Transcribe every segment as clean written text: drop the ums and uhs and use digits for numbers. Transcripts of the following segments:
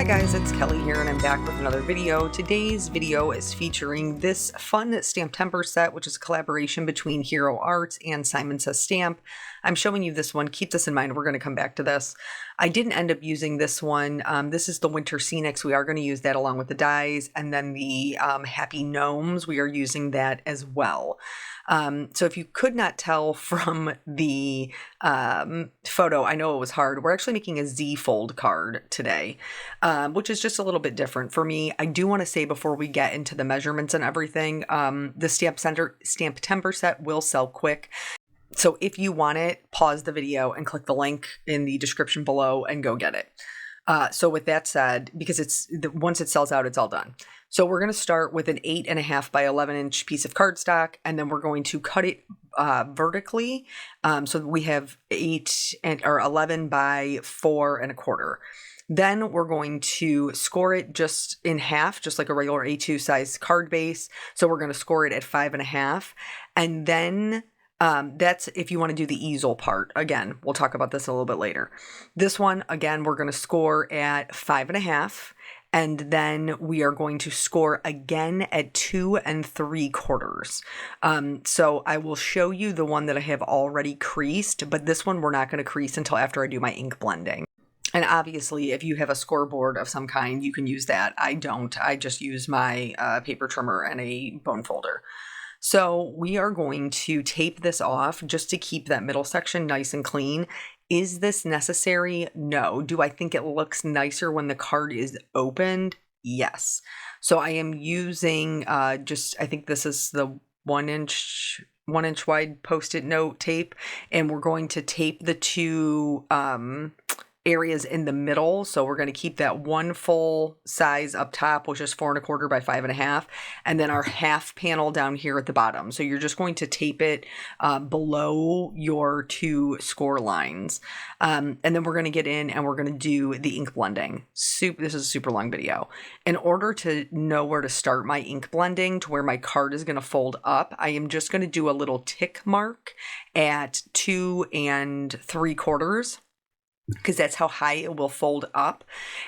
guys, it's Kelly here and I'm back with another video. Today's video is featuring this fun Stamptember set, which is a collaboration between Hero Arts and Simon Says Stamp. I'm showing you this one. Keep this in mind. We're going to come back to this. I didn't end up using this one. This is the Winter Scenics. We are going to use that along with the dies, and then the Happy Gnomes. We are using that as well. So if you could not tell from the photo, I know it was hard. We're actually making a Z fold card today, which is just a little bit different for me. I do want to say before we get into the measurements and everything, the Stamptember set will sell quick. So if you want it, pause the video and click the link in the description below and go get it. So with that said, because once it sells out, it's all done. So we're going to start with an 8.5 by 11 inch piece of cardstock, and then we're going to cut it vertically. So we have 11 by 4.25. Then we're going to score it just in half, just like a regular A2 size card base. So we're going to score it at 5.5, and then that's if you want to do the easel part. Again, we'll talk about this a little bit later. This one, again, we're going to score at 5.5, and then we are going to score again at 2 3/4. So I will show you the one that I have already creased, but this one we're not going to crease until after I do my ink blending. And obviously, if you have a scoreboard of some kind, you can use that. I don't. I just use my paper trimmer and a bone folder. So we are going to tape this off just to keep that middle section nice and clean. Is this necessary? No. Do I think it looks nicer when the card is opened? Yes. So I am using I think this is the 1 inch wide Post-it note tape, and we're going to tape the two areas in the middle. So we're going to keep that one full size up top, which is 4.25 by 5.5, and then our half panel down here at the bottom. So you're just going to tape it below your two score lines. And then we're going to get in and we're going to do the ink blending. This is a super long video. In order to know where to start my ink blending to where my card is going to fold up, I am just going to do a little tick mark at 2 3/4. Because that's how high it will fold up.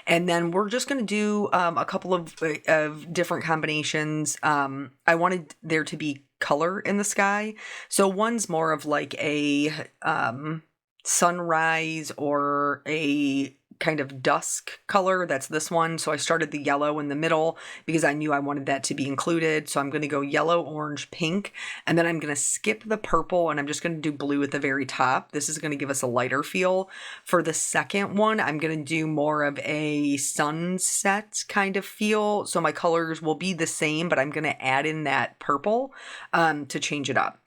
And then we're just going to do a couple of different combinations. I wanted there to be color in the sky. So one's more of like a sunrise or a kind of dusk color. That's this one. So I started the yellow in the middle because I knew I wanted that to be included. So I'm going to go yellow, orange, pink, and then I'm going to skip the purple and I'm just going to do blue at the very top. This is going to give us a lighter feel. For the second one, I'm going to do more of a sunset kind of feel. So my colors will be the same, but I'm going to add in that purple to change it up.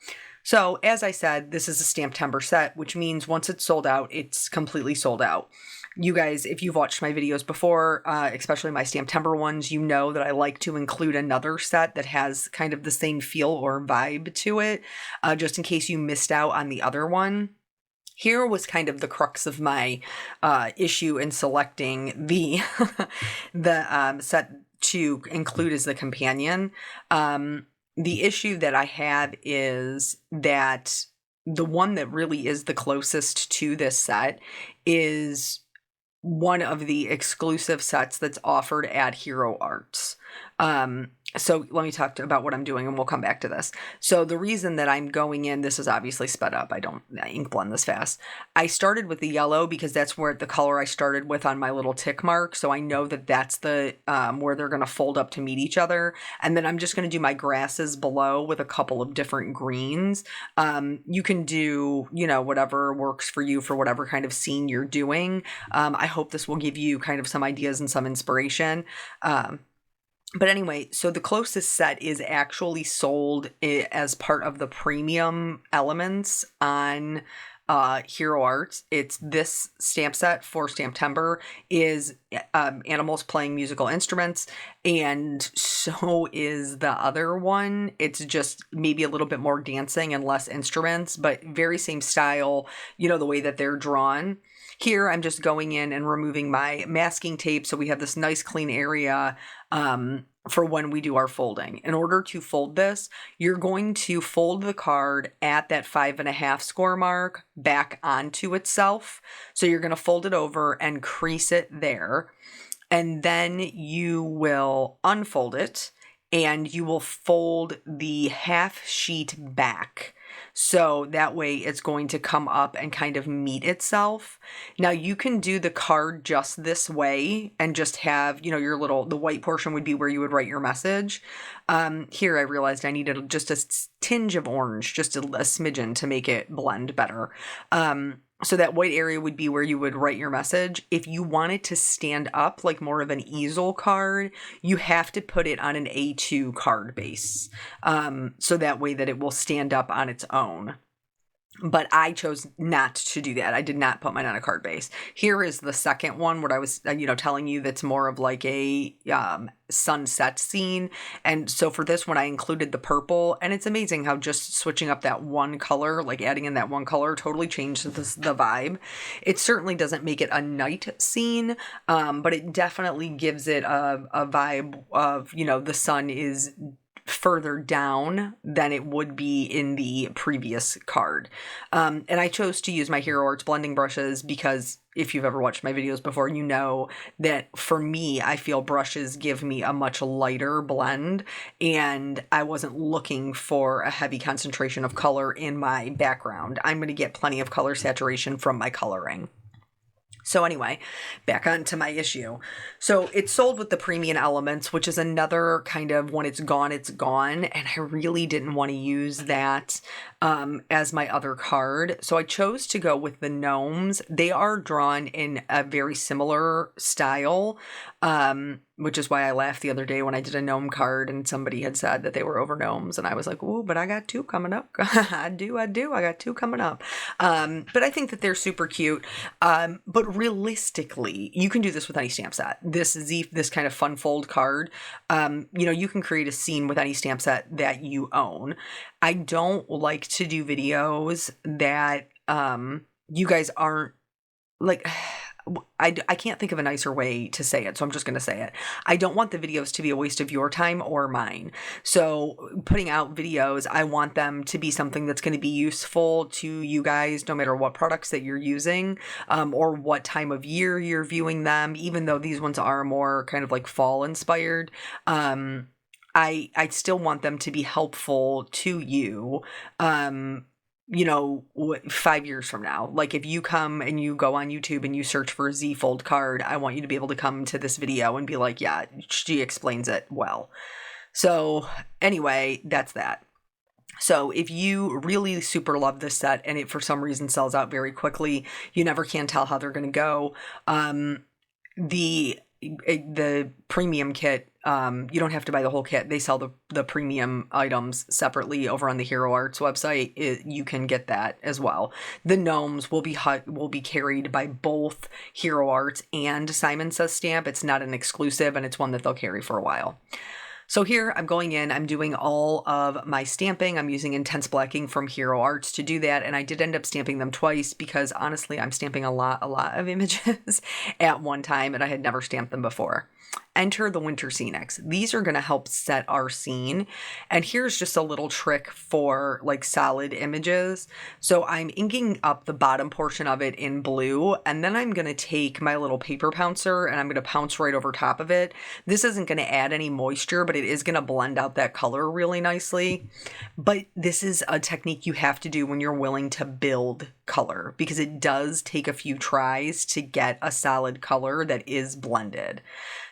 So as I said, this is a Stamptember set, which means once it's sold out, it's completely sold out. You guys, if you've watched my videos before, especially my Stamptember ones, you know that I like to include another set that has kind of the same feel or vibe to it, just in case you missed out on the other one. Here was kind of the crux of my issue in selecting the set to include as the companion. The issue that I have is that the one that really is the closest to this set is one of the exclusive sets that's offered at Hero Arts. So let me talk about what I'm doing and we'll come back to this. So the reason that I'm going in, this is obviously sped up. I don't ink blend this fast. I started with the yellow because that's where the color I started with on my little tick mark. So I know that that's the where they're going to fold up to meet each other. And then I'm just going to do my grasses below with a couple of different greens. You can do, whatever works for you for whatever kind of scene you're doing. I hope this will give you kind of some ideas and some inspiration. But anyway, so the closest set is actually sold as part of the premium elements on Hero Arts. It's this stamp set for Stamptember is animals playing musical instruments, and so is the other one. It's just maybe a little bit more dancing and less instruments, but very same style, the way that they're drawn. Here, I'm just going in and removing my masking tape so we have this nice clean area for when we do our folding. In order to fold this, you're going to fold the card at that 5.5 score mark back onto itself. So you're going to fold it over and crease it there. and then you will unfold it and you will fold the half sheet back. So that way it's going to come up and kind of meet itself. Now you can do the card just this way and just have, your the white portion would be where you would write your message. Here I realized I needed just a tinge of orange, just a smidgen to make it blend better. So that white area would be where you would write your message. If you want it to stand up like more of an easel card, you have to put it on an A2 card base. So that way that it will stand up on its own. But I chose not to do that. I did not put mine on a card base. Here is the second one, what I was, telling you that's more of like a sunset scene. And so for this one, I included the purple. And it's amazing how just switching up that one color, like adding in that one color, totally changed the vibe. It certainly doesn't make it a night scene, but it definitely gives it a vibe of, the sun is further down than it would be in the previous card. And I chose to use my Hero Arts blending brushes because if you've ever watched my videos before, you know that for me, I feel brushes give me a much lighter blend, and I wasn't looking for a heavy concentration of color in my background. I'm going to get plenty of color saturation from my coloring. So anyway, back on to my issue. So it's sold with the premium elements, which is another kind of when it's gone, it's gone. And I really didn't want to use that as my other card. So I chose to go with the gnomes. They are drawn in a very similar style, which is why I laughed the other day when I did a gnome card and somebody had said that they were over gnomes. And I was like, ooh, but I got 2 coming up. I do. I got 2 coming up. But I think that they're super cute. But realistically, you can do this with any stamp set. This kind of fun fold card, you can create a scene with any stamp set that you own. I don't like to do videos that you guys aren't like. I can't think of a nicer way to say it, so I'm just going to say it. I don't want the videos to be a waste of your time or mine. So putting out videos, I want them to be something that's going to be useful to you guys, no matter what products that you're using, or what time of year you're viewing them, even though these ones are more kind of like fall inspired. I still want them to be helpful to you. 5 years from now, like if you come and you go on YouTube and you search for a Z fold card, I want you to be able to come to this video and be like, yeah, she explains it well. So anyway, that's that. So if you really super love this set and it for some reason sells out very quickly, you never can tell how they're going to go. The premium kit, you don't have to buy the whole kit. They sell the premium items separately over on the Hero Arts website. You can get that as well. The gnomes will be carried by both Hero Arts and Simon Says Stamp. It's not an exclusive, and it's one that they'll carry for a while. So here I'm going in, I'm doing all of my stamping. I'm using Intense Blacking from Hero Arts to do that. And I did end up stamping them twice because honestly, I'm stamping a lot of images at one time and I had never stamped them before. Enter the Winter Scenics. These are going to help set our scene. And here's just a little trick for like solid images. So I'm inking up the bottom portion of it in blue, and then I'm going to take my little paper pouncer and I'm going to pounce right over top of it. This isn't going to add any moisture, but it is going to blend out that color really nicely. But this is a technique you have to do when you're willing to build color, because it does take a few tries to get a solid color that is blended.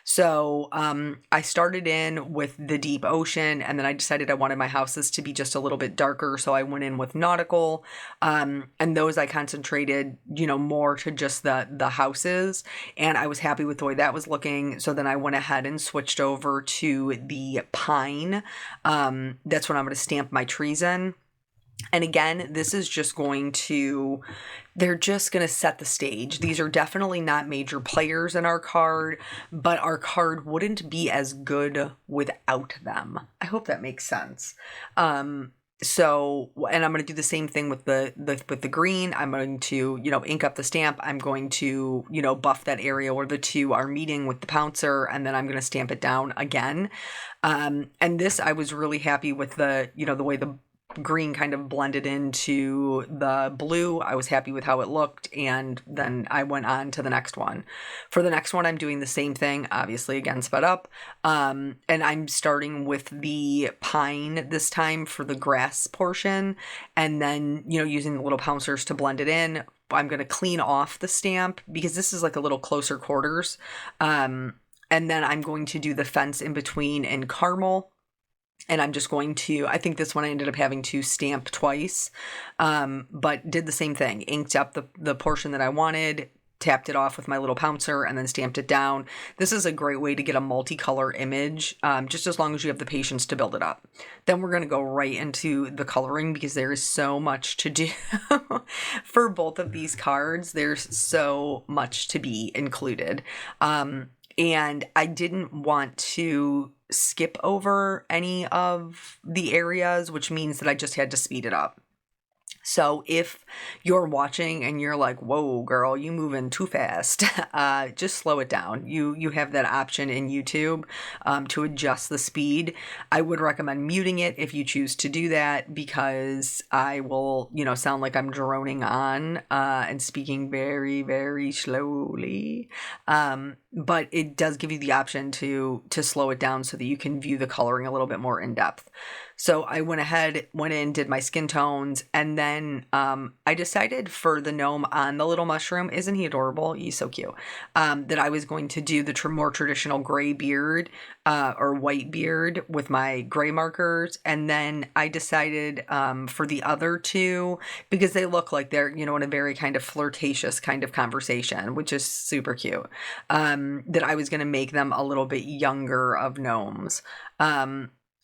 So I started in with the deep ocean, and then I decided I wanted my houses to be just a little bit darker. So I went in with nautical, and those I concentrated, more to just the houses. And I was happy with the way that was looking. So then I went ahead and switched over to the pine. That's what I'm going to stamp my trees in. And again, this is just they're just going to set the stage. These are definitely not major players in our card, but our card wouldn't be as good without them. I hope that makes sense. So, and I'm going to do the same thing with the green. I'm going to, ink up the stamp. I'm going to, buff that area where the two are meeting with the pouncer, and then I'm going to stamp it down again. And this, I was really happy with the way green kind of blended into the blue. I was happy with how it looked, and then I went on to the next one. For the next one, I'm doing the same thing, obviously again sped up, and I'm starting with the pine this time for the grass portion, and then, using the little pouncers to blend it in. I'm going to clean off the stamp because this is like a little closer quarters. And then I'm going to do the fence in between in caramel. And I'm just going to, I think this one I ended up having to stamp twice, but did the same thing. Inked up the portion that I wanted, tapped it off with my little pouncer, and then stamped it down. This is a great way to get a multicolor image, just as long as you have the patience to build it up. Then we're going to go right into the coloring because there is so much to do for both of these cards. There's so much to be included. And I didn't want to skip over any of the areas, which means that I just had to speed it up. So if you're watching and you're like, whoa, girl, you moving too fast, just slow it down. You have that option in YouTube to adjust the speed. I would recommend muting it if you choose to do that, because I will, sound like I'm droning on and speaking very, very slowly. But it does give you the option to slow it down so that you can view the coloring a little bit more in depth. So I went in, did my skin tones, and then I decided for the gnome on the little mushroom, isn't he adorable? He's so cute, that I was going to do the more traditional gray beard or white beard with my gray markers. And then I decided for the other two, because they look like they're, in a very kind of flirtatious kind of conversation, which is super cute, that I was going to make them a little bit younger of gnomes.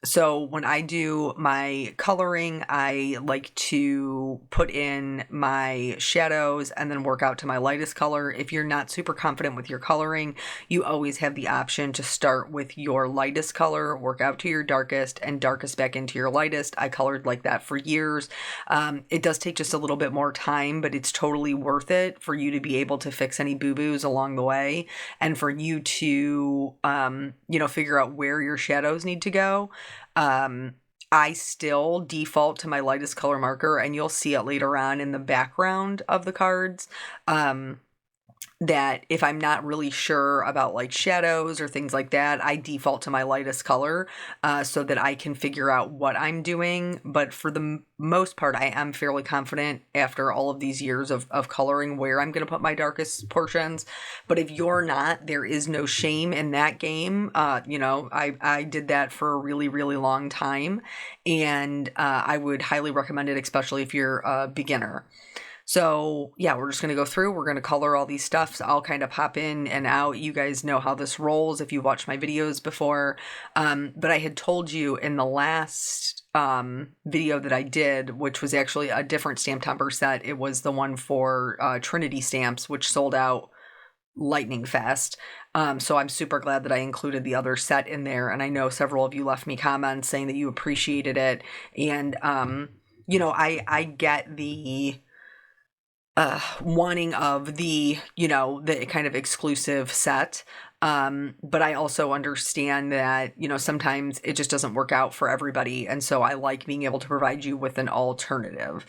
So when I do my coloring, I like to put in my shadows and then work out to my lightest color. If you're not super confident with your coloring, you always have the option to start with your lightest color, work out to your darkest, and darkest back into your lightest. I colored like that for years. It does take just a little bit more time, but it's totally worth it for you to be able to fix any boo-boos along the way, and for you to, figure out where your shadows need to go. I still default to my lightest color marker, and you'll see it later on in the background of the cards. That if I'm not really sure about like shadows or things like that, I default to my lightest color so that I can figure out what I'm doing. But for the most part, I am fairly confident after all of these years of coloring where I'm going to put my darkest portions. But if you're not, there is no shame in that game. I did that for a really, really long time, and I would highly recommend it, especially if you're a beginner. So yeah, we're just going to go through, we're going to color all these stuffs. I'll kind of pop in and out. You guys know how this rolls if you watched my videos before. But I had told you in the last video that I did, which was actually a different Stamptomber set. It was the one for Trinity stamps, which sold out lightning fast. So I'm super glad that I included the other set in there. And I know several of you left me comments saying that you appreciated it. And, I get the wanting of the kind of exclusive set. But I also understand that, sometimes it just doesn't work out for everybody. And so I like being able to provide you with an alternative.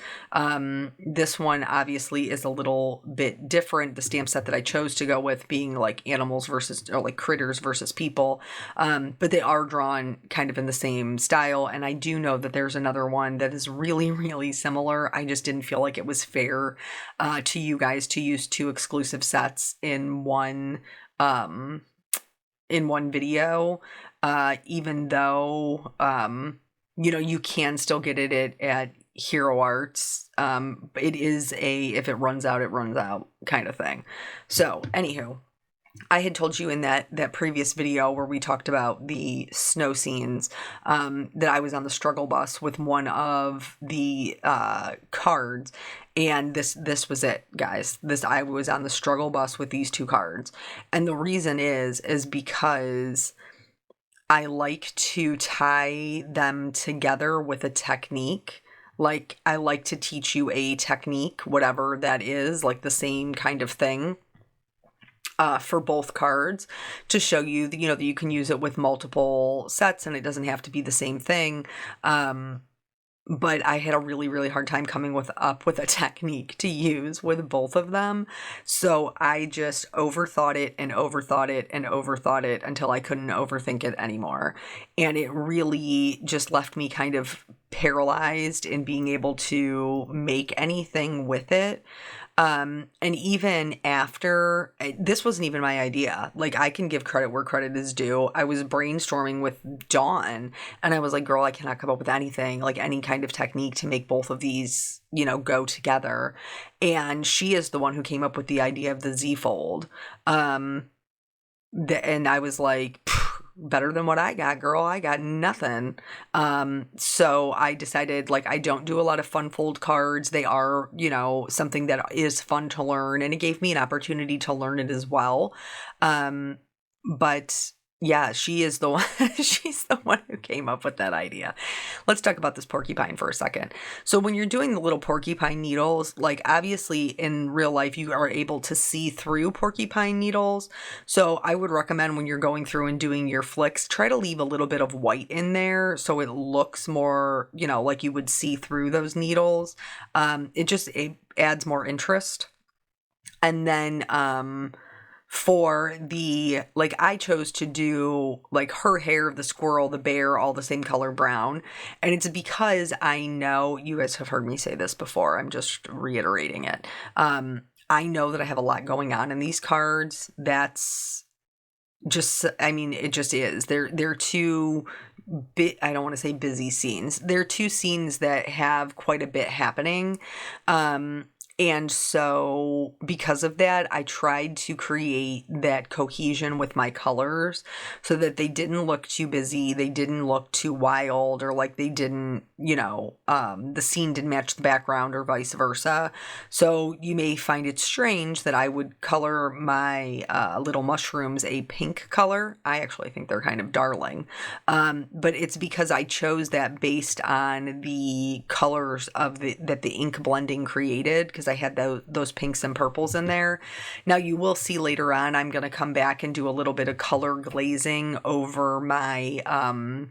This one obviously is a little bit different. The stamp set that I chose to go with being like animals or like critters versus people. But they are drawn kind of in the same style. And I do know that there's another one that is really, really similar. I just didn't feel like it was fair to you guys to use two exclusive sets in one video, even though, you can still get it at Hero Arts. It is if it runs out, it runs out kind of thing. So anywho, I had told you in that previous video where we talked about the snow scenes, that I was on the struggle bus with one of the cards, and this was it, guys. I was on the struggle bus with these two cards, and the reason is because I like to tie them together with a technique. Like, I like to teach you a technique, whatever that is, like the same kind of thing. For both cards, to show you that, that you can use it with multiple sets and it doesn't have to be the same thing. but I had a really, really hard time coming up with a technique to use with both of them. So I just overthought it and overthought it and overthought it until I couldn't overthink it anymore. And it really just left me kind of paralyzed in being able to make anything with it. And even after, this wasn't even my idea. Like, I can give credit where credit is due. I was brainstorming with Dawn, and I was like, girl, I cannot come up with anything, like any kind of technique to make both of these, go together. And she is the one who came up with the idea of the Z fold. And I was like, better than what I got, girl. I got nothing. So I decided, like, I don't do a lot of fun fold cards. They are, something that is fun to learn, and it gave me an opportunity to learn it as well. But yeah, she is the one, she's the one who came up with that idea. Let's talk about this porcupine for a second. So when you're doing the little porcupine needles, like, obviously in real life, you are able to see through porcupine needles. So I would recommend when you're going through and doing your flicks, try to leave a little bit of white in there so it looks more, like you would see through those needles. It adds more interest. And then, for the, like, I chose to do, like, her hair, the squirrel, the bear, all the same color brown. And it's because I know, you guys have heard me say this before, I'm just reiterating it. I know that I have a lot going on in these cards. That's just, I mean, it just is. They're two I don't want to say busy scenes. They're two scenes that have quite a bit happening. And so because of that, I tried to create that cohesion with my colors so that they didn't look too busy. They didn't look too wild, or like they didn't, the scene didn't match the background or vice versa. So you may find it strange that I would color my little mushrooms a pink color. I actually think they're kind of darling. But it's because I chose that based on the colors that the ink blending created, because I had those pinks and purples in there. Now you will see later on, I'm going to come back and do a little bit of color glazing over my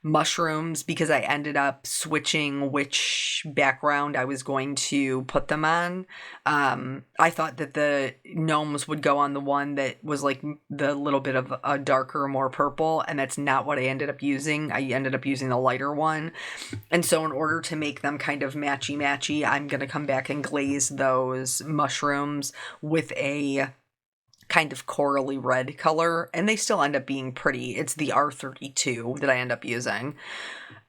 mushrooms, because I ended up switching which background I was going to put them on. I thought that the gnomes would go on the one that was like the little bit of a darker, more purple, and that's not what I ended up using. I ended up using the lighter one. And so in order to make them kind of matchy, I'm going to come back and glaze those mushrooms with a kind of corally red color, and they still end up being pretty. It's the R32 that I end up using.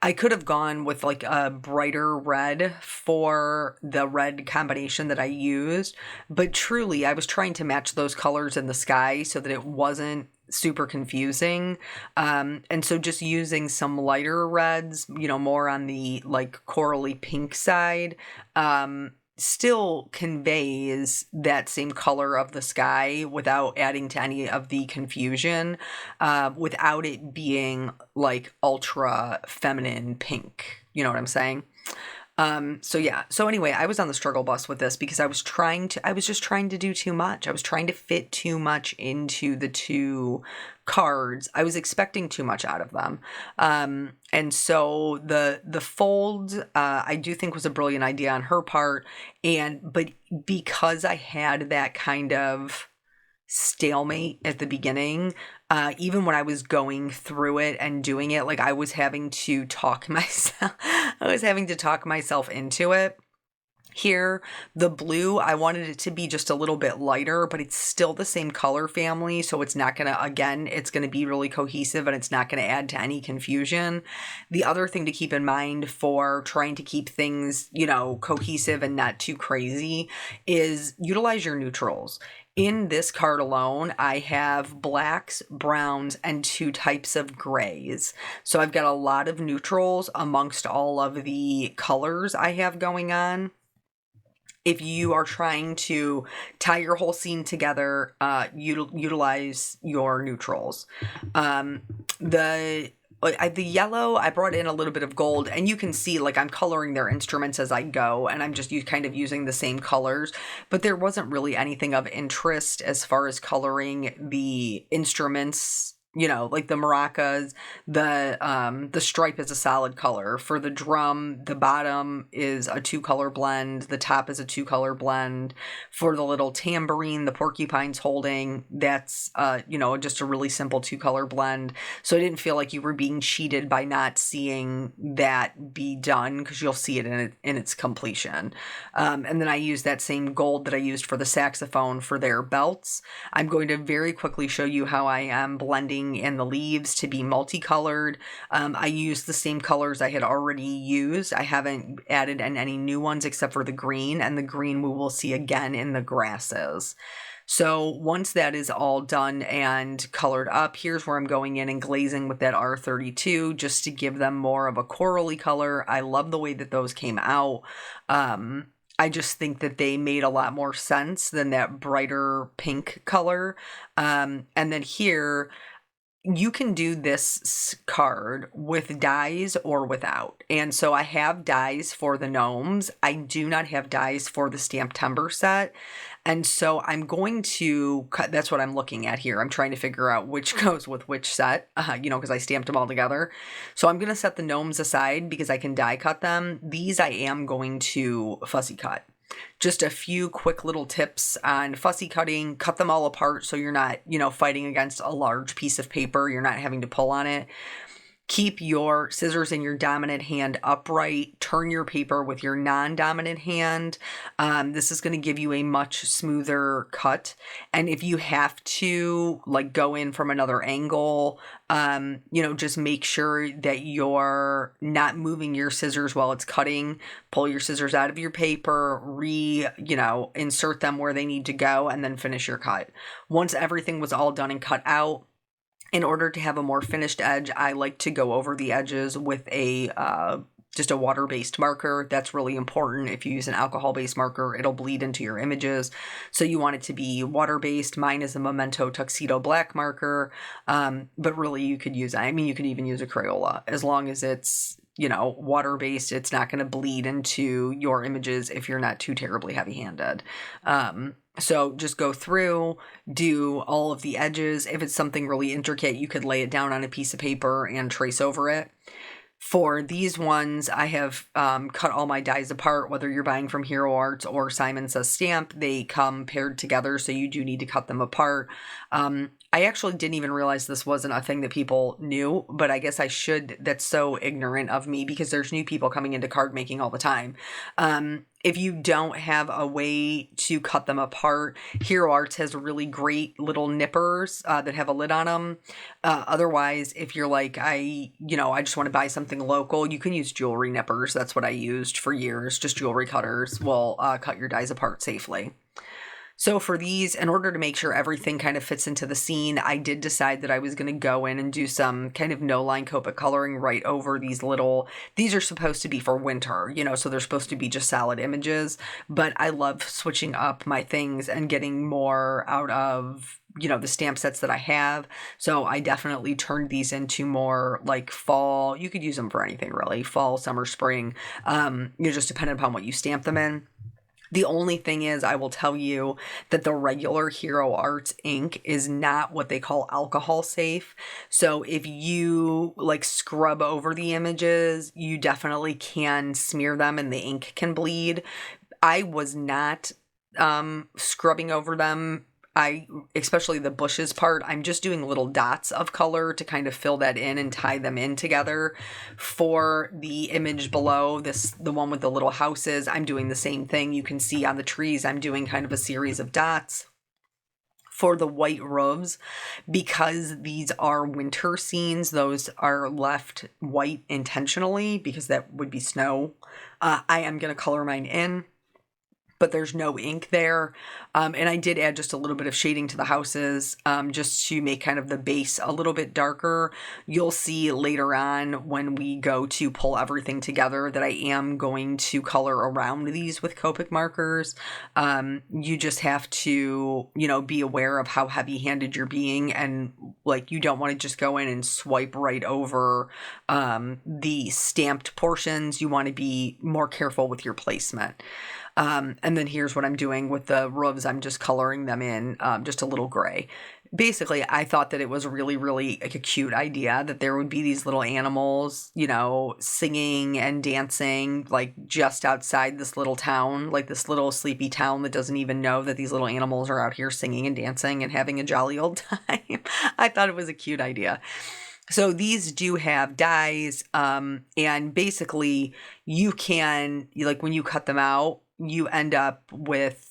I could have gone with like a brighter red for the red combination that I used, but truly I was trying to match those colors in the sky so that it wasn't super confusing. And so just using some lighter reds, more on the like corally pink side, still conveys that same color of the sky without adding to any of the confusion, without it being like ultra feminine pink. You know what I'm saying? So yeah. So anyway, I was on the struggle bus with this because I was just trying to do too much. I was trying to fit too much into the two cards. I was expecting too much out of them. And so the fold, I do think was a brilliant idea on her part. But because I had that kind of stalemate at the beginning, even when I was going through it and doing it, like I was having to talk myself into it. Here, the blue, I wanted it to be just a little bit lighter, but it's still the same color family, so it's not gonna, again, it's gonna be really cohesive and it's not gonna add to any confusion. The other thing to keep in mind for trying to keep things, cohesive and not too crazy is utilize your neutrals. In this card alone, I have blacks, browns, and two types of grays. So I've got a lot of neutrals amongst all of the colors I have going on. If you are trying to tie your whole scene together, utilize your neutrals. The yellow, I brought in a little bit of gold, and you can see like I'm coloring their instruments as I go, and I'm just kind of using the same colors, but there wasn't really anything of interest as far as coloring the instruments like the maracas, the stripe is a solid color. For the drum, the bottom is a 2-color blend, the top is a 2-color blend. For the little tambourine, the porcupine's holding, that's just a really simple 2-color blend. So I didn't feel like you were being cheated by not seeing that be done, because you'll see it in its completion. And then I used that same gold that I used for the saxophone for their belts. I'm going to very quickly show you how I am blending in the leaves to be multicolored. I used the same colors I had already used. I haven't added in any new ones except for the green, and the green we will see again in the grasses. So once that is all done and colored up, here's where I'm going in and glazing with that R32 just to give them more of a corally color. I love the way that those came out. I just think that they made a lot more sense than that brighter pink color. And then here, you can do this card with dies or without. And so I have dies for the gnomes. I do not have dies for the Stamped Timber set. And so I'm going to cut, that's what I'm looking at here. I'm trying to figure out which goes with which set, because I stamped them all together. So I'm going to set the gnomes aside because I can die cut them. These I am going to fussy cut. Just a few quick little tips on fussy cutting. Cut them all apart so you're not, fighting against a large piece of paper. You're not having to pull on it. Keep your scissors in your dominant hand upright. Turn your paper with your non-dominant hand. This is going to give you a much smoother cut. And if you have to go in from another angle, just make sure that you're not moving your scissors while it's cutting. Pull your scissors out of your paper, insert them where they need to go, and then finish your cut. Once everything was all done and cut out, in order to have a more finished edge, I like to go over the edges with just a water-based marker. That's really important. If you use an alcohol-based marker, it'll bleed into your images. So you want it to be water-based. Mine is a Memento Tuxedo black marker, but really you could use, you could even use a Crayola. As long as it's, water-based, it's not going to bleed into your images if you're not too terribly heavy-handed. So just go through, do all of the edges. If it's something really intricate, you could lay it down on a piece of paper and trace over it. For these ones, I have cut all my dies apart, whether you're buying from Hero Arts or Simon Says Stamp. They come paired together, so you do need to cut them apart. I actually didn't even realize this wasn't a thing that people knew, but I guess I should. That's so ignorant of me because there's new people coming into card making all the time. If you don't have a way to cut them apart, Hero Arts has really great little nippers that have a lid on them. Otherwise, if you're like, I just want to buy something local, you can use jewelry nippers. That's what I used for years. Just jewelry cutters will cut your dies apart safely. So for these, in order to make sure everything kind of fits into the scene, I did decide that I was going to go in and do some kind of no-line Copic coloring right over these are supposed to be for winter, so they're supposed to be just solid images, but I love switching up my things and getting more out of the stamp sets that I have. So I definitely turned these into more like fall. You could use them for anything really, fall, summer, spring, just depending upon what you stamp them in. The only thing is, I will tell you that the regular Hero Arts ink is not what they call alcohol safe. So if you scrub over the images, you definitely can smear them and the ink can bleed. I was not scrubbing over them. Especially the bushes part, I'm just doing little dots of color to kind of fill that in and tie them in together. For the image below, the one with the little houses, I'm doing the same thing. You can see on the trees, I'm doing kind of a series of dots. For the white roofs, because these are winter scenes, those are left white intentionally because that would be snow. I am going to color mine in, but there's no ink there. And I did add just a little bit of shading to the houses just to make kind of the base a little bit darker. You'll see later on when we go to pull everything together that I am going to color around these with Copic markers. You just have to, be aware of how heavy-handed you're being, and you don't want to just go in and swipe right over the stamped portions. You want to be more careful with your placement. And then here's what I'm doing with the roofs. I'm just coloring them in just a little gray. basically, I thought that it was really, really like a cute idea that there would be these little animals, singing and dancing like just outside this little town, like this little sleepy town that doesn't even know that these little animals are out here singing and dancing and having a jolly old time. I thought it was a cute idea. So these do have dyes, and basically you can, like when you cut them out, you end up with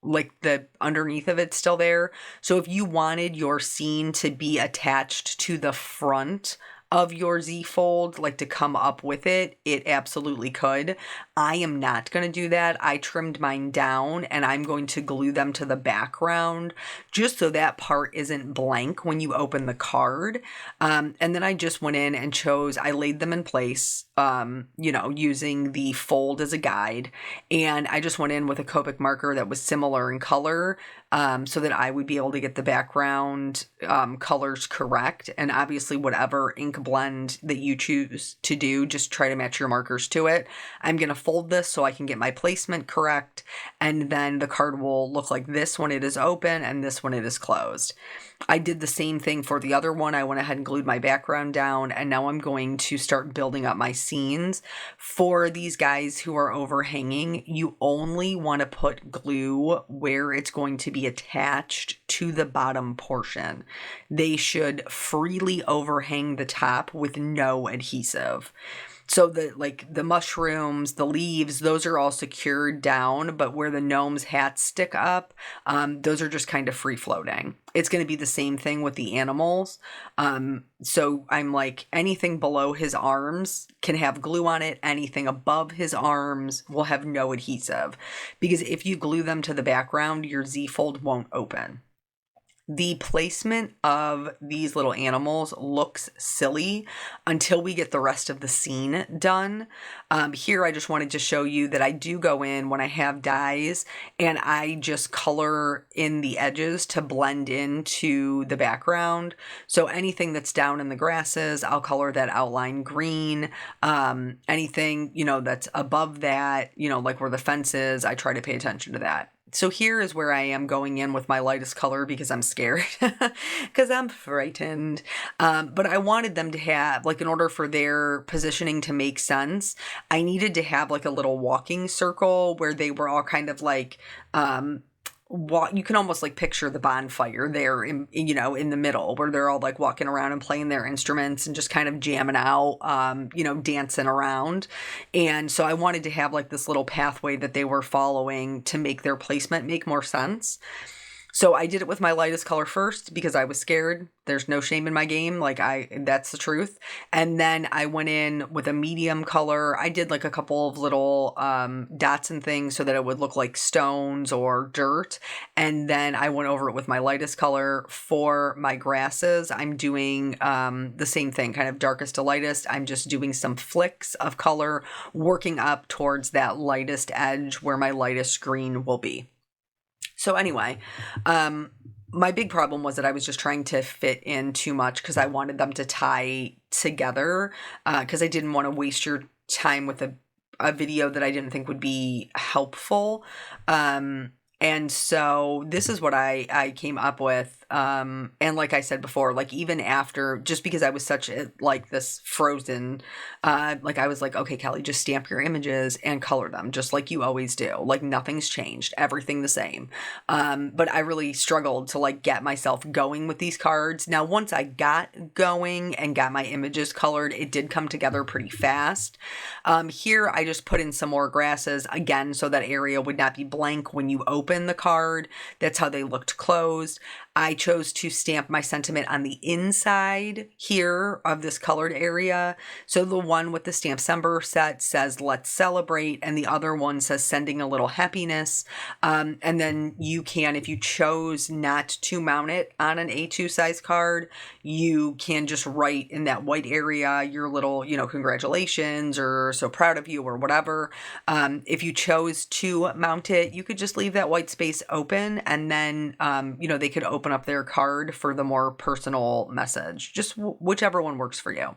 like the underneath of it still there. So if you wanted your scene to be attached to the front of your Z fold, like to come up with it, it absolutely could. I am not going to do that. I trimmed mine down and I'm going to glue them to the background just so that part isn't blank when you open the card. And then I just went in and I laid them in place, using the fold as a guide. And I just went in with a Copic marker that was similar in color, so that I would be able to get the background colors correct. And obviously whatever ink blend that you choose to do, just try to match your markers to it. I'm going to fold this so I can get my placement correct. And then the card will look like this when it is open and this when it is closed. I did the same thing for the other one. I went ahead and glued my background down, and now I'm going to start building up my scenes. For these guys who are overhanging, you only want to put glue where it's going to be attached to the bottom portion. They should freely overhang the top with no adhesive. So the mushrooms, the leaves, those are all secured down, but where the gnome's hats stick up, those are just kind of free floating. It's going to be the same thing with the animals. So I'm like, anything below his arms can have glue on it. Anything above his arms will have no adhesive, because if you glue them to the background, your Z fold won't open. The placement of these little animals looks silly until we get the rest of the scene done. Here, I just wanted to show you that I do go in when I have dyes and I just color in the edges to blend into the background. So anything that's down in the grasses, I'll color that outline green. Anything, that's above that, like where the fence is, I try to pay attention to that. So here is where I am going in with my lightest color because I'm scared, because I'm frightened. But I wanted them to have, like, in order for their positioning to make sense, I needed to have like a little walking circle where they were all kind of like, you can almost like picture the bonfire there in the middle where they're all like walking around and playing their instruments and just kind of jamming out, dancing around. And so I wanted to have like this little pathway that they were following to make their placement make more sense. So I did it with my lightest color first because I was scared. There's no shame in my game. That's the truth. And then I went in with a medium color. I did like a couple of little dots and things so that it would look like stones or dirt. And then I went over it with my lightest color. For my grasses, I'm doing the same thing, kind of darkest to lightest. I'm just doing some flicks of color, working up towards that lightest edge where my lightest green will be. So anyway, my big problem was that I was just trying to fit in too much because I wanted them to tie together, because I didn't want to waste your time with a video that I didn't think would be helpful. And so this is what I came up with. And like I said before, like even after, just because I was such this frozen, I was like, okay, Kelly, just stamp your images and color them just like you always do. Like nothing's changed, everything the same. But I really struggled to like get myself going with these cards. Now, once I got going and got my images colored, it did come together pretty fast. Here I just put in some more grasses again, so that area would not be blank when you open the card. That's how they looked closed. I chose to stamp my sentiment on the inside here of this colored area. So the one with the stamp Sember set says, let's celebrate. And the other one says, sending a little happiness. And then you can, if you chose not to mount it on an A2 size card, you can just write in that white area your little, congratulations or so proud of you or whatever. If you chose to mount it, you could just leave that white space open, and then, they could open up their card for the more personal message, just whichever one works for you.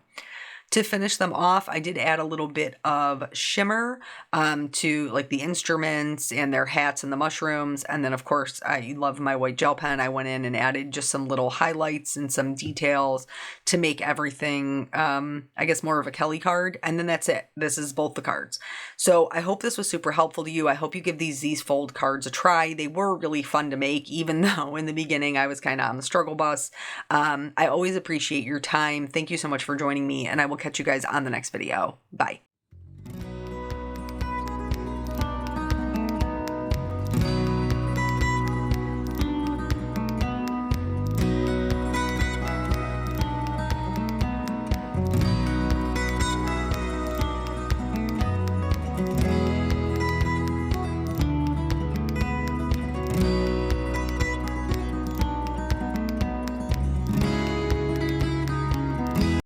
To finish them off, I did add a little bit of shimmer to like the instruments and their hats and the mushrooms. And then of course, I love my white gel pen. I went in and added just some little highlights and some details to make everything, I guess, more of a Kelly card. And then that's it. This is both the cards. So I hope this was super helpful to you. I hope you give these fold cards a try. They were really fun to make, even though in the beginning I was kind of on the struggle bus. I always appreciate your time. Thank you so much for joining me, and I will catch you guys on the next video. Bye.